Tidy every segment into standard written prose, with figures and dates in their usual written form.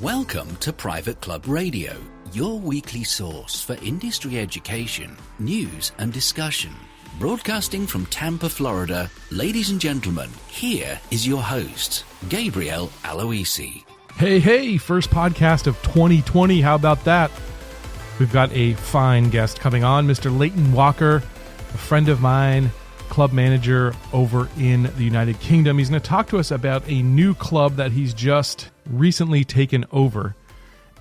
Welcome to Private Club Radio, your weekly source for industry education, news and discussion. Broadcasting from Tampa, Florida, ladies and gentlemen, here is your host, Gabriel Aloisi. Hey, first podcast of 2020. How about that? We've got a fine guest coming on, Mr. Leighton Walker, a friend of mine, club manager over in the United Kingdom. He's going to talk to us about a new club that he's just recently taken over.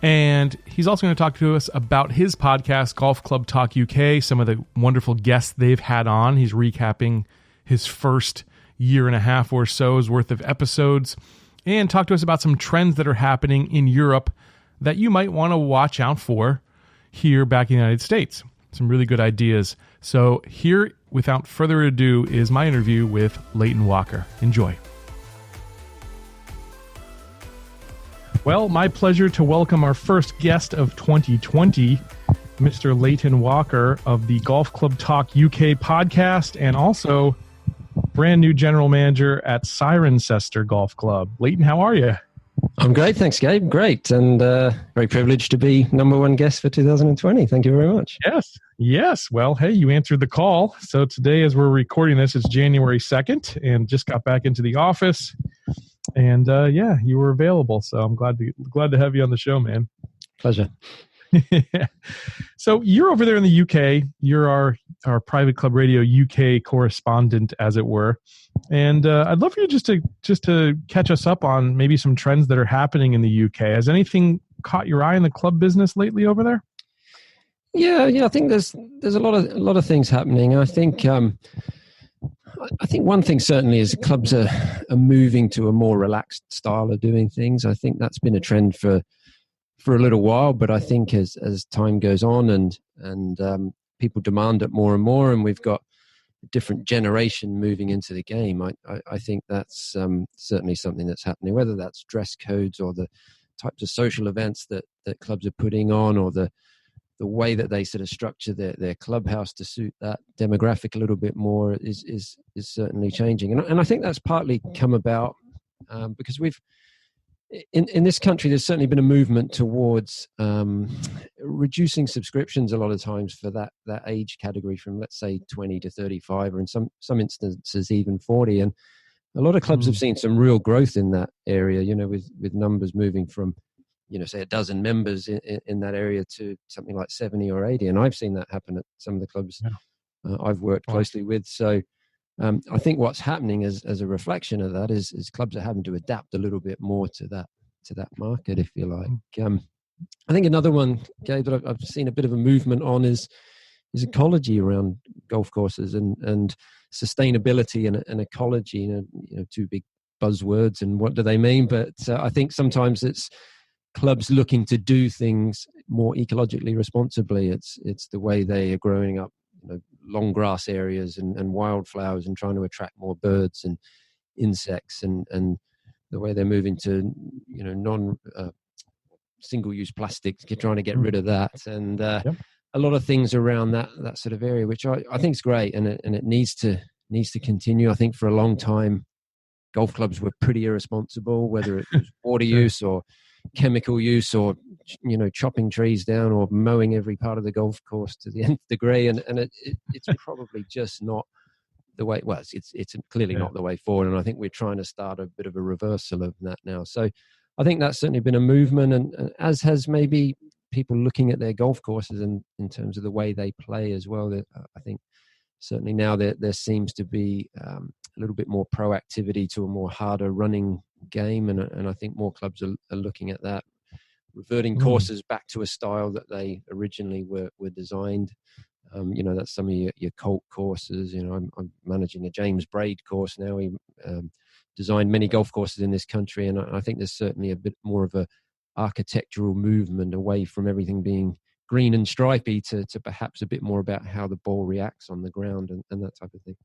And he's also going to talk to us about his podcast, Golf Club Talk UK, some of the wonderful guests they've had on. He's recapping his first year and a half or so's worth of episodes, and talk to us about some trends that are happening in Europe that you might want to watch out for here back in the United States. Some really good ideas. So here, without further ado, is my interview with Leighton Walker. Enjoy. Well, my pleasure to welcome our first guest of 2020, Mr. Leighton Walker of the Golf Club Talk UK podcast, and also brand new general manager at Cirencester Golf Club. Leighton, how are you? I'm great, thanks, Gabe. Great, and very privileged to be number one guest for 2020. Thank you very much. Yes. Well, hey, you answered the call. So today, as we're recording this, it's January 2nd, and just got back into the office. And you were available, so I'm glad to have you on the show, man. Pleasure. So you're over there in the UK. You're our Private Club Radio UK correspondent, as it were. And I'd love for you just to catch us up on maybe some trends that are happening in the UK. Has anything caught your eye in the club business lately over there? Yeah. I think there's a lot of things happening. I think one thing certainly is clubs are moving to a more relaxed style of doing things. I think that's been a trend for a little while, but I think as time goes on and people demand it more and more, and we've got a different generation moving into the game, I think that's certainly something that's happening, whether that's dress codes or the types of social events that clubs are putting on, or the way that they sort of structure their clubhouse to suit that demographic a little bit more is certainly changing. And I think that's partly come about because we've, in this country, there's certainly been a movement towards reducing subscriptions a lot of times for that age category from, let's say, 20 to 35, or in some instances even 40. And a lot of clubs have seen some real growth in that area, with numbers moving from, say a dozen members in that area to something like 70 or 80. And I've seen that happen at some of the clubs I've worked closely with. So I think what's happening as a reflection of that is clubs are having to adapt a little bit more to that market, if you like. I think another one, Gabe, that I've seen a bit of a movement on is ecology around golf courses and sustainability and ecology. Two big buzzwords, and what do they mean? But I think sometimes it's clubs looking to do things more ecologically responsibly. It's the way they are growing up long grass areas and wildflowers, and trying to attract more birds and insects, and the way they're moving to non single-use plastics, trying to get rid of that, and a lot of things around that sort of area, which I think is great, and it needs to continue. I think for a long time golf clubs were pretty irresponsible, whether it was water use or chemical use, or chopping trees down, or mowing every part of the golf course to the nth degree, and it's probably just not the way. Well, it's clearly not the way forward, and I think we're trying to start a bit of a reversal of that now. So I think that's certainly been a movement, and as has maybe people looking at their golf courses and in terms of the way they play as well. I think certainly now there seems to be a little bit more proactivity to a more harder running game, and I think more clubs are looking at that, reverting courses back to a style that they originally were designed. That's some of your Colt courses. I'm managing a James Braid course now. He designed many golf courses in this country, and I think there's certainly a bit more of a architectural movement away from everything being green and stripy to perhaps a bit more about how the ball reacts on the ground and that type of thing.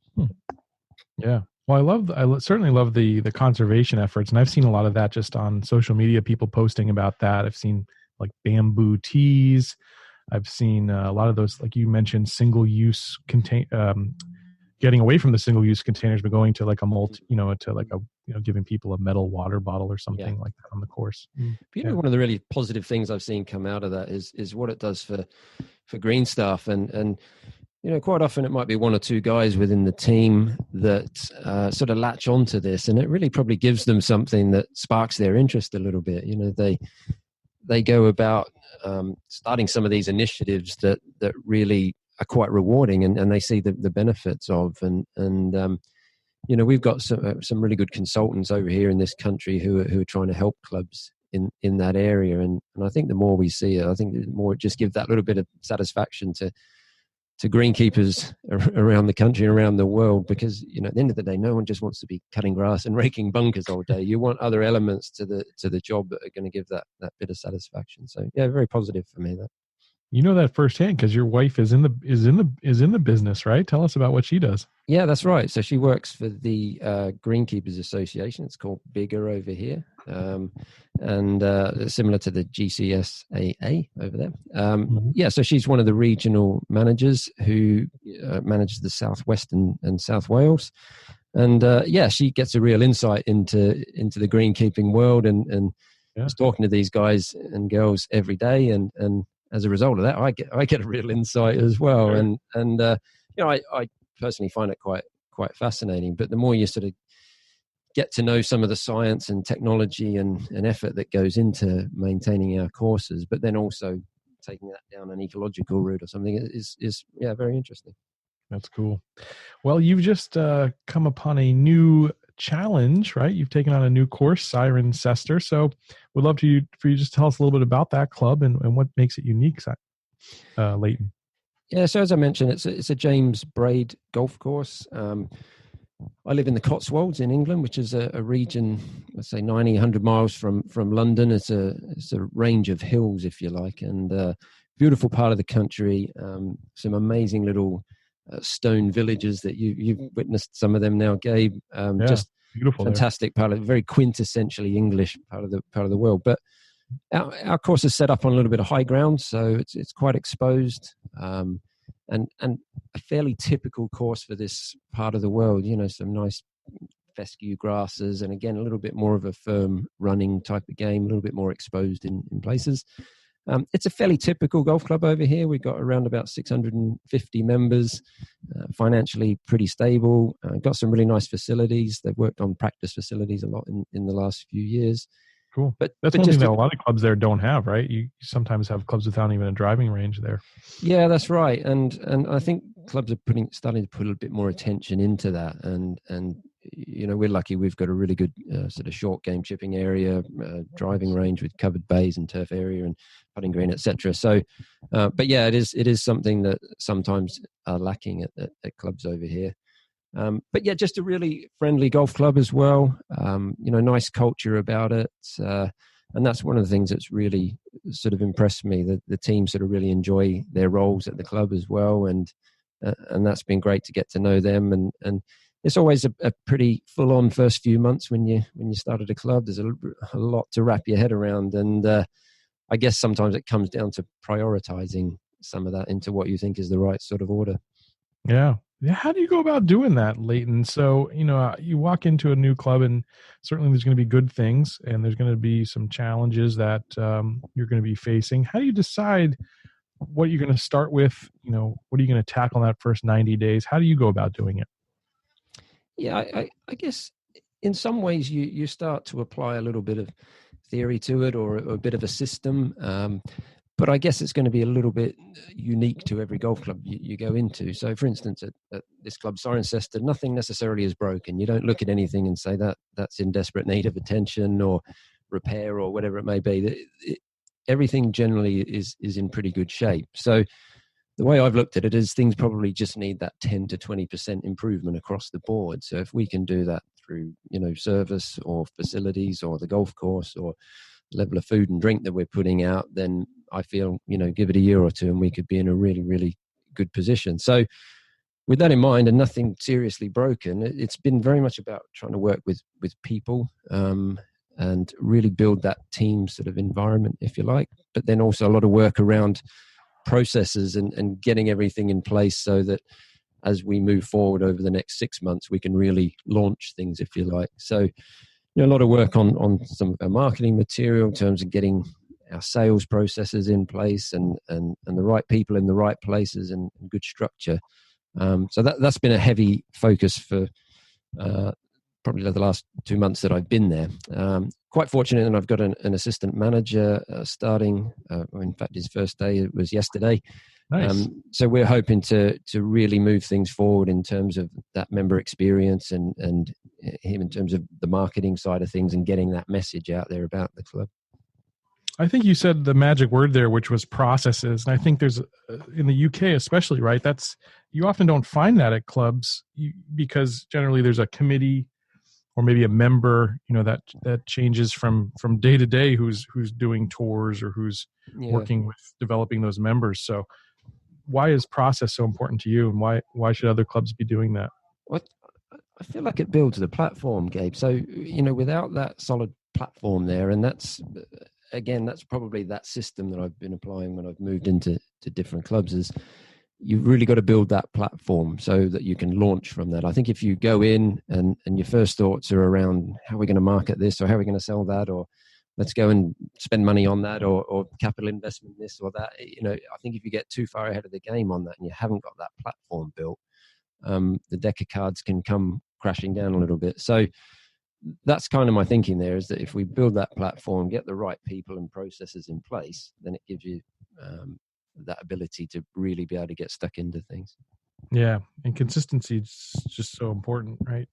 Yeah. Well, I certainly love the conservation efforts, and I've seen a lot of that just on social media, people posting about that. I've seen like bamboo tees. I've seen a lot of those, like you mentioned, single-use getting away from the single-use containers, but going to like a multi, to like a, giving people a metal water bottle or something like that on the course. One of the really positive things I've seen come out of that is what it does for green staff, and quite often it might be one or two guys within the team that sort of latch onto this, and it really probably gives them something that sparks their interest a little bit. They go about starting some of these initiatives that really are quite rewarding, and they see the benefits of, and we've got some really good consultants over here in this country who are trying to help clubs in that area, and I think the more we see it, I think the more it just gives that little bit of satisfaction to greenkeepers around the country and around the world, because at the end of the day, no one just wants to be cutting grass and raking bunkers all day. You want other elements to the job that are going to give that bit of satisfaction. So yeah, very positive for me. That that firsthand because your wife is in the business, right? Tell us about what she does. Yeah, that's right. So she works for the Greenkeepers Association. It's called Bigger over here, and similar to the GCSAA over there. Yeah, so she's one of the regional managers who manages the Southwest and South Wales, and she gets a real insight into the greenkeeping world, and is talking to these guys and girls every day, and as a result of that, I get a real insight as well, Sure. and I personally find it quite fascinating. But the more you sort of get to know some of the science and technology and effort that goes into maintaining our courses, but then also taking that down an ecological route or something is very interesting. That's cool. Well, you've just come upon a new challenge, right? You've taken on a new course, Cirencester. So we'd love for you just tell us a little bit about that club and what makes it unique, Leighton. Yeah, so as I mentioned, it's a James Braid golf course. I live in the Cotswolds in England, which is a region, let's say 90, 100 miles from London. It's a range of hills, if you like, and beautiful part of the country. Some amazing little stone villages that you've witnessed some of them now, Gabe. Just beautiful, fantastic part of very quintessentially English part of the world. But our course is set up on a little bit of high ground, so it's quite exposed, and a fairly typical course for this part of the world. Some nice fescue grasses, and again a little bit more of a firm running type of game, a little bit more exposed in places. It's a fairly typical golf club over here. We've got around about 650 members, financially pretty stable. Got some really nice facilities. They've worked on practice facilities a lot in the last few years. Cool. That's one thing that a lot of clubs there don't have, right? You sometimes have clubs without even a driving range there. Yeah, that's right. And I think clubs are starting to put a bit more attention into that. And we're lucky we've got a really good sort of short game chipping area, driving range with covered bays and turf area and putting green, etc. So, but yeah, it is something that sometimes are lacking at clubs over here. But yeah, just a really friendly golf club as well. Nice culture about it. And that's one of the things that's really sort of impressed me, that the team sort of really enjoy their roles at the club as well. And that's been great to get to know them. And it's always a pretty full on first few months when you started a club. There's a lot to wrap your head around. And I guess sometimes it comes down to prioritizing some of that into what you think is the right sort of order. Yeah. How do you go about doing that, Leighton? So, you walk into a new club, and certainly there's going to be good things and there's going to be some challenges that you're going to be facing. How do you decide what you're going to start with? What are you going to tackle in that first 90 days? How do you go about doing it? Yeah, I guess in some ways you start to apply a little bit of theory to it, or a bit of a system. But I guess it's going to be a little bit unique to every golf club you go into. So, for instance, at this club, Cirencester, nothing necessarily is broken. You don't look at anything and say that's in desperate need of attention or repair or whatever it may be. Everything generally is in pretty good shape. So the way I've looked at it is things probably just need that 10 to 20% improvement across the board. So if we can do that through, service or facilities or the golf course or level of food and drink that we're putting out, then I feel, give it a year or two and we could be in a really, really good position. So with that in mind, and nothing seriously broken, it's been very much about trying to work with people and really build that team sort of environment, if you like, but then also a lot of work around processes and getting everything in place so that as we move forward over the next 6 months, we can really launch things, if you like. So, a lot of work on some of our marketing material in terms of getting our sales processes in place and the right people in the right places and good structure. So that's been a heavy focus for probably the last 2 months that I've been there. Quite fortunate, and I've got an assistant manager starting. In fact, his first day was yesterday. Nice. So we're hoping to really move things forward in terms of that member experience and him in terms of the marketing side of things and getting that message out there about the club. I think you said the magic word there, which was processes. And I think there's, in the UK especially, right? You often don't find that at clubs because generally there's a committee or maybe a member, that changes from day to day who's doing tours or who's working with developing those members. So why is process so important to you, and why should other clubs be doing that? Well, I feel like it builds the platform, Gabe. So, without that solid platform there, and that's probably that system that I've been applying when I've moved into different clubs, is you've really got to build that platform so that you can launch from that. I think if you go in and your first thoughts are around how are we going to market this, or how are we going to sell that, or let's go and spend money on that, or capital investment this or that, I think if you get too far ahead of the game on that and you haven't got that platform built, the deck of cards can come crashing down a little bit. So that's kind of my thinking there, is that if we build that platform, get the right people and processes in place, then it gives you that ability to really be able to get stuck into things. Yeah, and consistency is just so important, right?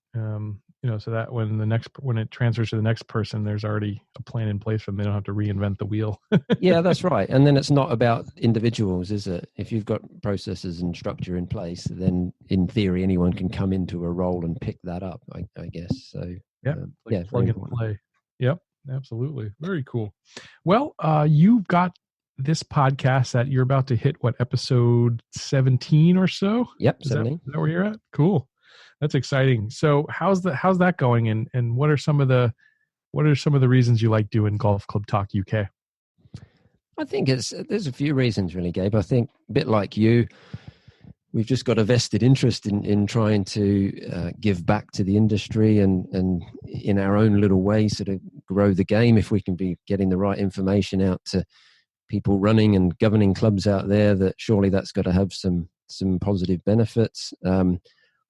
So that when it transfers to the next person, there's already a plan in place for them. They don't have to reinvent the wheel. Yeah, that's right. And then it's not about individuals, is it? If you've got processes and structure in place, then in theory, anyone can come into a role and pick that up, I guess. So plug and play. Yep, absolutely. Very cool. Well, you've got this podcast that you're about to hit, episode 17 or so? Yep, 17. Is that where you're at? Cool. That's exciting. So how's that going? And what are some of the reasons you like doing Golf Club Talk UK? I think there's a few reasons really, Gabe. I think a bit like you, we've just got a vested interest in trying to give back to the industry and in our own little way sort of grow the game. If we can be getting the right information out to people running and governing clubs out there, that surely that's got to have some positive benefits.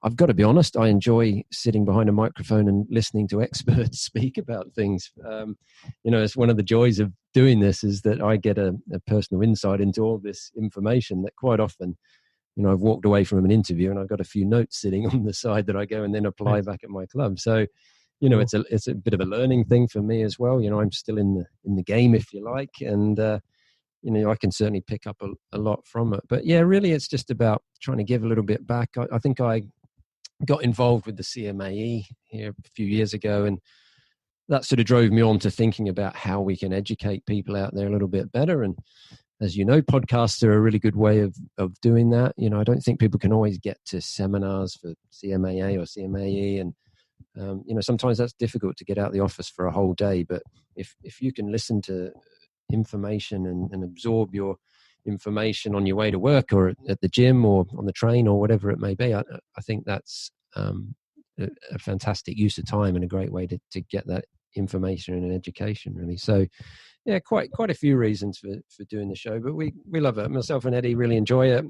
I've got to be honest, I enjoy sitting behind a microphone and listening to experts speak about things. It's one of the joys of doing this, is that I get a personal insight into all this information that quite often, I've walked away from an interview and I've got a few notes sitting on the side that I go and then apply back at my club. So, it's a bit of a learning thing for me as well. I'm still in the game, if you like, and I can certainly pick up a lot from it. But yeah, really, it's just about trying to give a little bit back. I think I got involved with the CMAE here a few years ago, and that sort of drove me on to thinking about how we can educate people out there a little bit better. And as you know, podcasts are a really good way of doing that. I don't think people can always get to seminars for CMAA or CMAE, and sometimes that's difficult to get out of the office for a whole day. But if you can listen to information and absorb your information on your way to work or at the gym or on the train or whatever it may be, I think that's a fantastic use of time and a great way to get that information and answer really. So yeah, quite a few reasons for doing the show, but we love it. Myself and Eddie really enjoy it.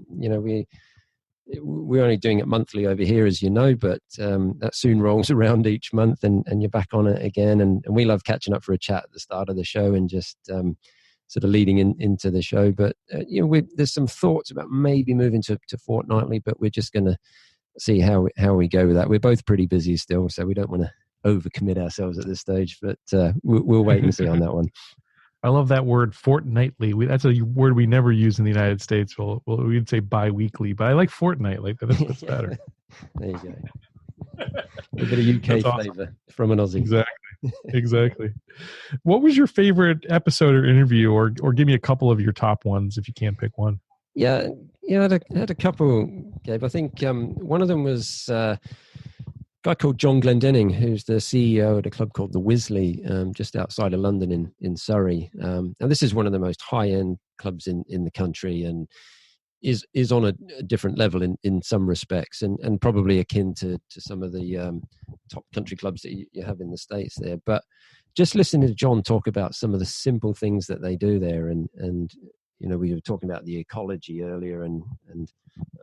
We're only doing it monthly over here, as you know, but that soon rolls around each month and you're back on it again. And we love catching up for a chat at the start of the show and just sort of leading into the show. But, there's some thoughts about maybe moving to fortnightly, but we're just going to see how we go with that. We're both pretty busy still, so we don't want to overcommit ourselves at this stage, but we'll wait and see on that one. I love that word, fortnightly. That's a word we never use in the United States. We'd say bi-weekly, but I like fortnightly. That's better. There you go. A bit of UK flavor from an Aussie. Exactly. What was your favorite episode or interview, or give me a couple of your top ones if you can't pick one? Yeah, I had a couple, Gabe. I think one of them was a guy called John Glendenning, who's the CEO at a club called the Wisley, just outside of London in Surrey. And this is one of the most high-end clubs in the country, and is on a different level in some respects, and probably akin to some of the top country clubs that you have in the States there. But just listening to John talk about some of the simple things that they do there, and we were talking about the ecology earlier, and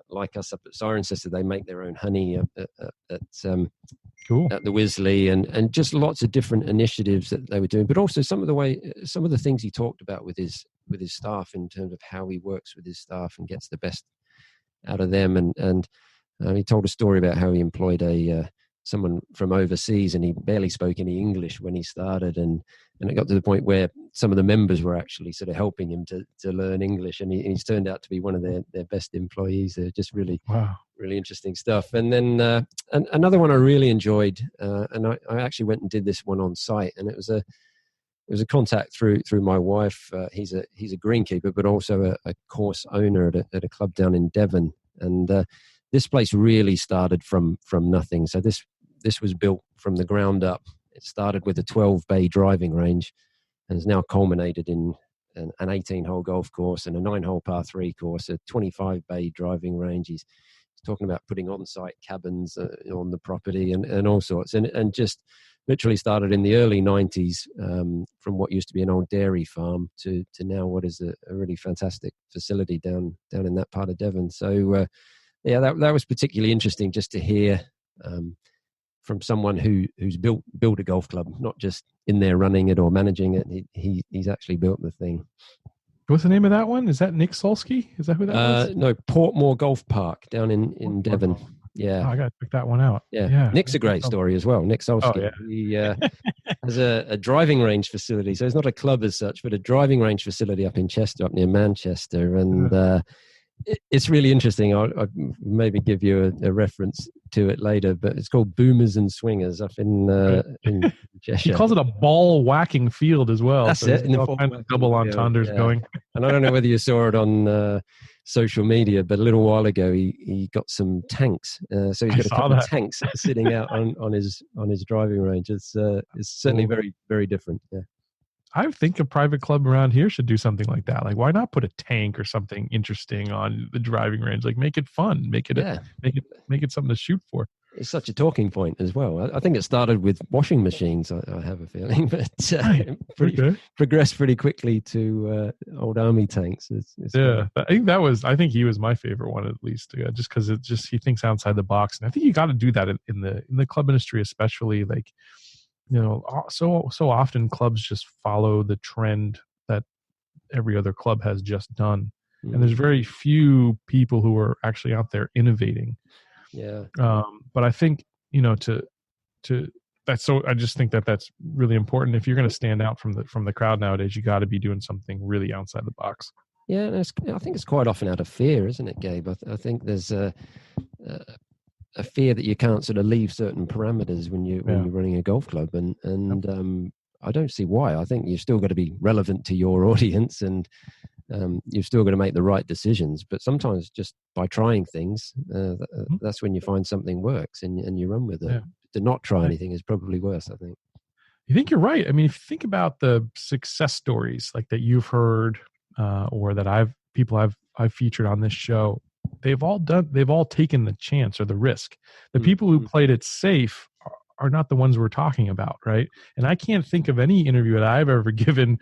like us up at Cirencester, they make their own honey Cool. at the Wisley, and just lots of different initiatives that they were doing, but also some of the things he talked about with his staff in terms of how he works with his staff and gets the best out of them. And he told a story about how he employed someone from overseas, and he barely spoke any English when he started, and it got to the point where some of the members were actually sort of helping him to learn English, and he's turned out to be one of their best employees. They're just really really interesting stuff. And then and another one I really enjoyed, and I actually went and did this one on site, and it was a contact through my wife. He's a greenkeeper, but also a course owner at a club down in Devon, and this place really started from nothing. So this was built from the ground up. It started with a 12-bay driving range, and has now culminated in an 18-hole golf course and a 9-hole par 3 course, a 25-bay driving range. He's talking about putting on-site cabins on the property and all sorts, and just literally started in the early 90s from what used to be an old dairy farm to now what is a really fantastic facility down in that part of Devon. So that was particularly interesting just to hear from someone who's built a golf club, not just in there running it or managing it. He's actually built the thing. What's the name of that one? Is that Nick Solsky? Is that who that was? No, Portmore Golf Park down in Devon. Yeah, I got to check that one out. Yeah. Nick's a great story as well. Nick Solsky. He has a driving range facility. So it's not a club as such, but a driving range facility up in Chester, up near Manchester. And it's really interesting. I'll maybe give you a reference to it later, but it's called Boomers and Swingers up in Cheshire. He calls it a ball whacking field as well. That's it. In all kinds of double entendres going. And I don't know whether you saw it on social media, but a little while ago he got some tanks. So he's got a couple of tanks sitting out on his driving range. It's certainly very, very different. Yeah. I think a private club around here should do something like that. Like, why not put a tank or something interesting on the driving range? Like, make it fun. Make it something to shoot for. It's such a talking point as well. I think it started with washing machines, I have a feeling, but progressed pretty quickly to old army tanks. I think he was my favorite one, at least, just because he thinks outside the box. And I think you got to do that in the club industry, especially. Like, so often clubs just follow the trend that every other club has just done. And there's very few people who are actually out there innovating. Yeah. But I think, I just think that's really important. If you're going to stand out from the crowd nowadays, you got to be doing something really outside the box. Yeah. And I think it's quite often out of fear, isn't it, Gabe? I think there's a fear that you can't sort of leave certain parameters when you're running a golf club, and I don't see why. I think you've still got to be relevant to your audience, and you've still got to make the right decisions. But sometimes just by trying things, that's when you find something works and you run with it. Yeah. To not try anything is probably worse, I think. You think you're right? I mean, if you think about the success stories like that you've heard, or that I've featured on this show, they've all taken the chance or the risk. The people who played it safe are not the ones we're talking about, right? And I can't think of any interview that I've ever given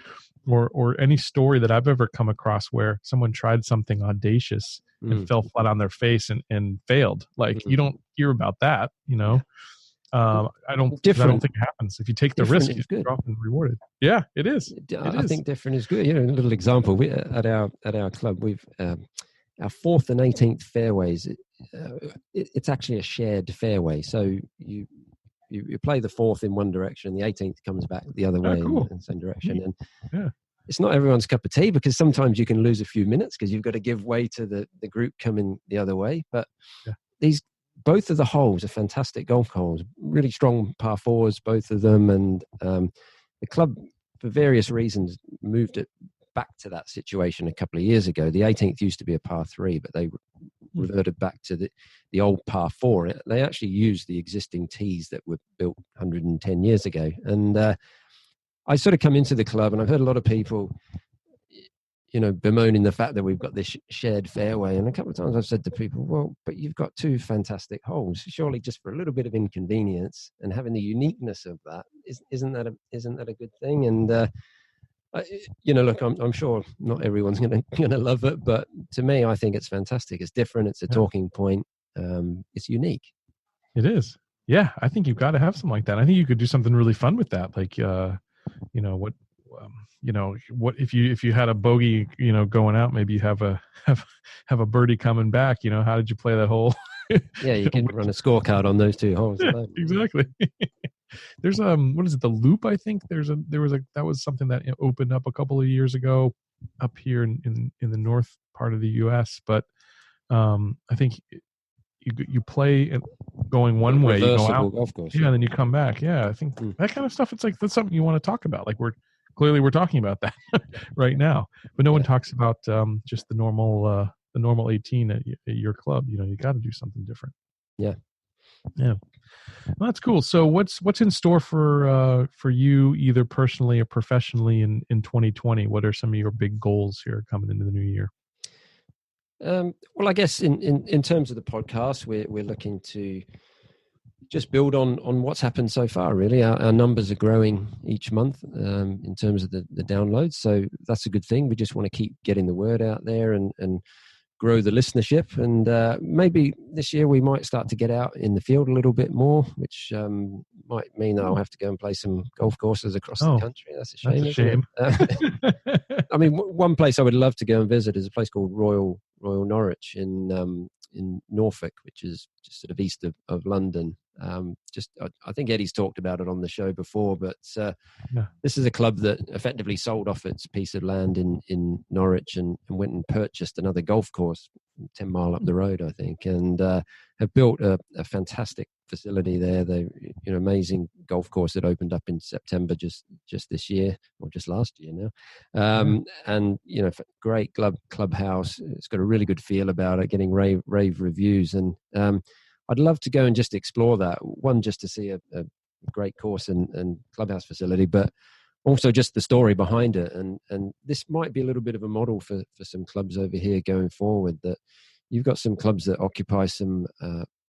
or any story that I've ever come across where someone tried something audacious and fell flat on their face and failed. Like, you don't hear about that, I don't think it happens. If you take the risk, you're often rewarded. Yeah, it is. I think different is good. A little example. We at our club, we've our 4th and 18th fairways. It's actually a shared fairway. So you play the 4th in one direction, the 18th comes back the other way in the same direction. And it's not everyone's cup of tea, because sometimes you can lose a few minutes because you've got to give way to the group coming the other way. But both of the holes are fantastic golf holes, really strong par 4s, both of them. And the club, for various reasons, moved it back to that situation a couple of years ago. The 18th used to be a par 3, but they reverted back to the old par 4. They actually used the existing tees that were built 110 years ago. And I sort of come into the club, and I've heard a lot of people, bemoaning the fact that we've got this shared fairway. And a couple of times I've said to people, well, but you've got two fantastic holes. Surely just for a little bit of inconvenience and having the uniqueness of that, isn't that a good thing? And look, I'm sure not everyone's gonna love it, but to me, I think it's fantastic. It's different. It's a talking point. It's unique. It is. Yeah, I think you've got to have something like that. I think you could do something really fun with that. Like, what if you had a bogey, going out, maybe you have a birdie coming back. How did you play that hole? Yeah, you can run a scorecard on those two holes. Yeah, exactly. There's what is it? The Loop, I think. That was something that opened up a couple of years ago up here in the north part of the U.S. But I think you play going one way, you go out, golf course, and then you come back. Yeah, I think that kind of stuff. It's like that's something you want to talk about. Like we're talking about that right now, but no one talks about just the normal 18 at your club. You got to do something different. Yeah. Well, that's cool. So what's in store for you, either personally or professionally, in 2020? What are some of your big goals here coming into the new year? Well, I guess in terms of the podcast, we're looking to just build on what's happened so far. Really, our numbers are growing each month in terms of the downloads, so that's a good thing. We just want to keep getting the word out there and grow the listenership, and maybe this year we might start to get out in the field a little bit more, which might mean I'll have to go and play some golf courses across the country. That's a shame. I mean, one place I would love to go and visit is a place called Royal Norwich in Norfolk, which is just sort of east of London. I think Eddie's talked about it on the show before, but this is a club that effectively sold off its piece of land in Norwich and went and purchased another golf course 10 mile up the road, I think, and have built a fantastic facility there. They, amazing golf course that opened up in September just this year, or just last year now. And great clubhouse. It's got a really good feel about it, getting rave reviews, and I'd love to go and just explore that. One, just to see a great course and clubhouse facility, but also just the story behind it. And this might be a little bit of a model for some clubs over here going forward, that you've got some clubs that occupy some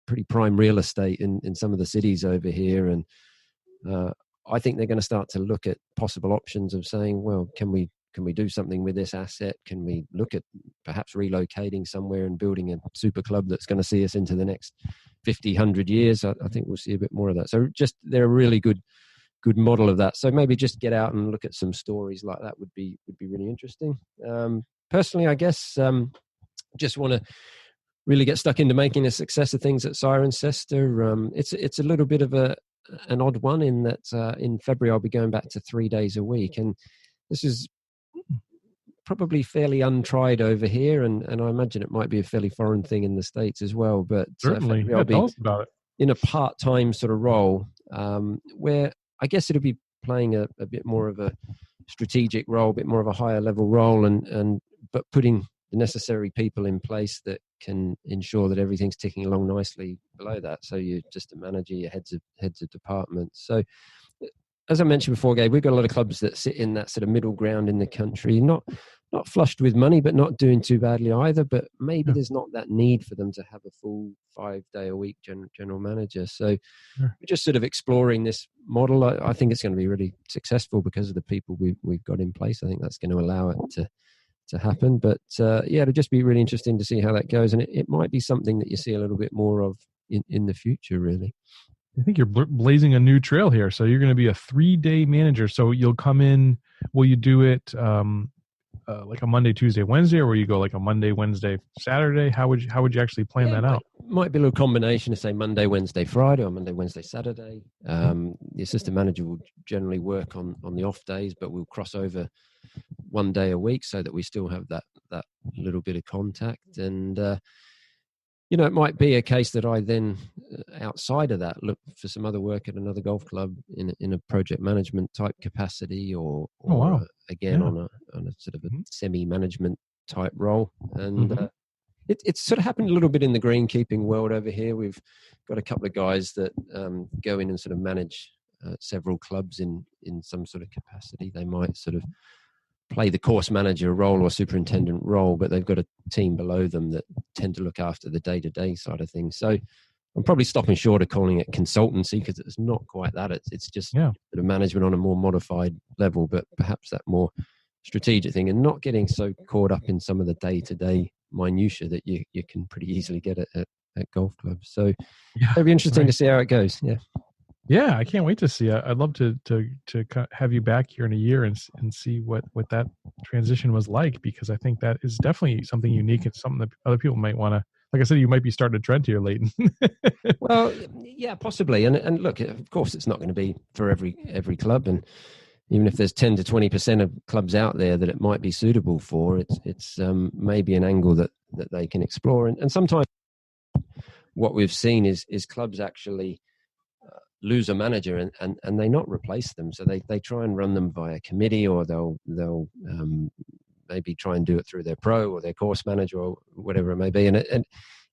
pretty prime real estate in some of the cities over here. And I think they're going to start to look at possible options of saying, well, can we do something with this asset? Can we look at perhaps relocating somewhere and building a super club that's going to see us into the next 50, 100 years? I think we'll see a bit more of that. So they're a really good model of that. So maybe just get out and look at some stories like that would be really interesting. Personally, I guess just want to really get stuck into making a success of things at Cirencester. It's a little bit of an odd one in that in February I'll be going back to 3 days a week, and this is probably fairly untried over here, and I imagine it might be a fairly foreign thing in the States as well. But certainly, tell us about it. In a part-time sort of role, where I guess it'll be playing a bit more of a strategic role, a bit more of a higher level role, but putting the necessary people in place that can ensure that everything's ticking along nicely below that. So you're just a manager, your heads of departments. So as I mentioned before, Gabe, we've got a lot of clubs that sit in that sort of middle ground in the country, not flushed with money, but not doing too badly either. But maybe there's not that need for them to have a full 5 day a week general manager. So we're just sort of exploring this model. I think it's going to be really successful because of the people we've got in place. I think that's going to allow it to happen. But it'll just be really interesting to see how that goes. And it might be something that you see a little bit more of in the future, really. I think you're blazing a new trail here. So you're going to be a 3 day manager. So you'll come in, will you do it like a Monday, Tuesday, Wednesday, or will you go like a Monday, Wednesday, Saturday? How would you actually plan that out? Might be a little combination of say Monday, Wednesday, Friday, or Monday, Wednesday, Saturday. The assistant manager will generally work on the off days, but we'll cross over 1 day a week so that we still have that little bit of contact. And it might be a case that I then, outside of that, look for some other work at another golf club in a project management type capacity, or again on a sort of a semi-management type role. And it's sort of happened a little bit in the greenkeeping world over here. We've got a couple of guys that go in and sort of manage several clubs in some sort of capacity. They might sort of play the course manager role or superintendent role, but they've got a team below them that tend to look after the day-to-day side of things. So I'm probably stopping short of calling it consultancy, because it's not quite that. It's just sort of management on a more modified level, but perhaps that more strategic thing, and not getting so caught up in some of the day-to-day minutiae that you can pretty easily get at golf clubs. So it'll be interesting to see how it goes. Yeah, I can't wait to see. I'd love to have you back here in a year and see what that transition was like, because I think that is definitely something unique. It's something that other people might want to. Like I said, you might be starting a trend here, Leighton. Well, yeah, possibly. And look, of course, it's not going to be for every club, and even if there's 10 to 20% of clubs out there that it might be suitable for, it's maybe an angle that they can explore. And sometimes what we've seen is clubs actually lose a manager and they not replace them. So they try and run them via committee, or they'll maybe try and do it through their pro or their course manager or whatever it may be. And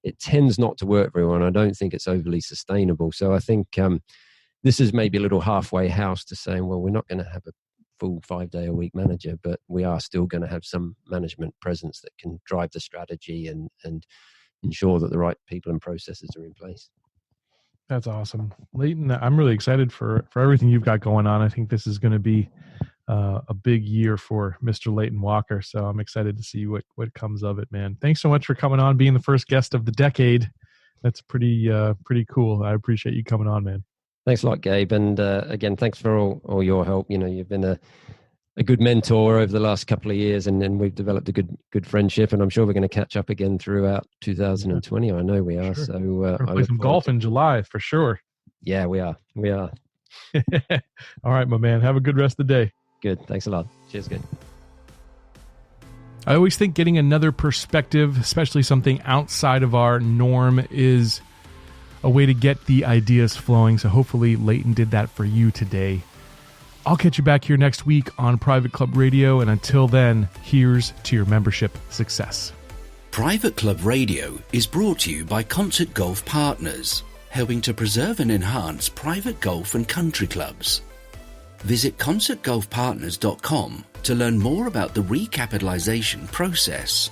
it tends not to work very well. And I don't think it's overly sustainable. So I think this is maybe a little halfway house to saying, well, we're not going to have a full 5-day-a-week manager, but we are still going to have some management presence that can drive the strategy and ensure that the right people and processes are in place. That's awesome. Leighton, I'm really excited for everything you've got going on. I think this is going to be a big year for Mr. Leighton Walker. So I'm excited to see what comes of it, man. Thanks so much for coming on, being the first guest of the decade. That's pretty cool. I appreciate you coming on, man. Thanks a lot, Gabe. And again, thanks for all your help. You know, you've been a good mentor over the last couple of years, and we've developed a good friendship, and I'm sure we're going to catch up again throughout 2020. I know we are. Sure. So I play some golf in July for sure. Yeah, we are. All right, my man. Have a good rest of the day. Good. Thanks a lot. Cheers, good. I always think getting another perspective, especially something outside of our norm, is a way to get the ideas flowing. So hopefully Leighton did that for you today. I'll catch you back here next week on Private Club Radio. And until then, here's to your membership success. Private Club Radio is brought to you by Concert Golf Partners, helping to preserve and enhance private golf and country clubs. Visit concertgolfpartners.com to learn more about the recapitalization process.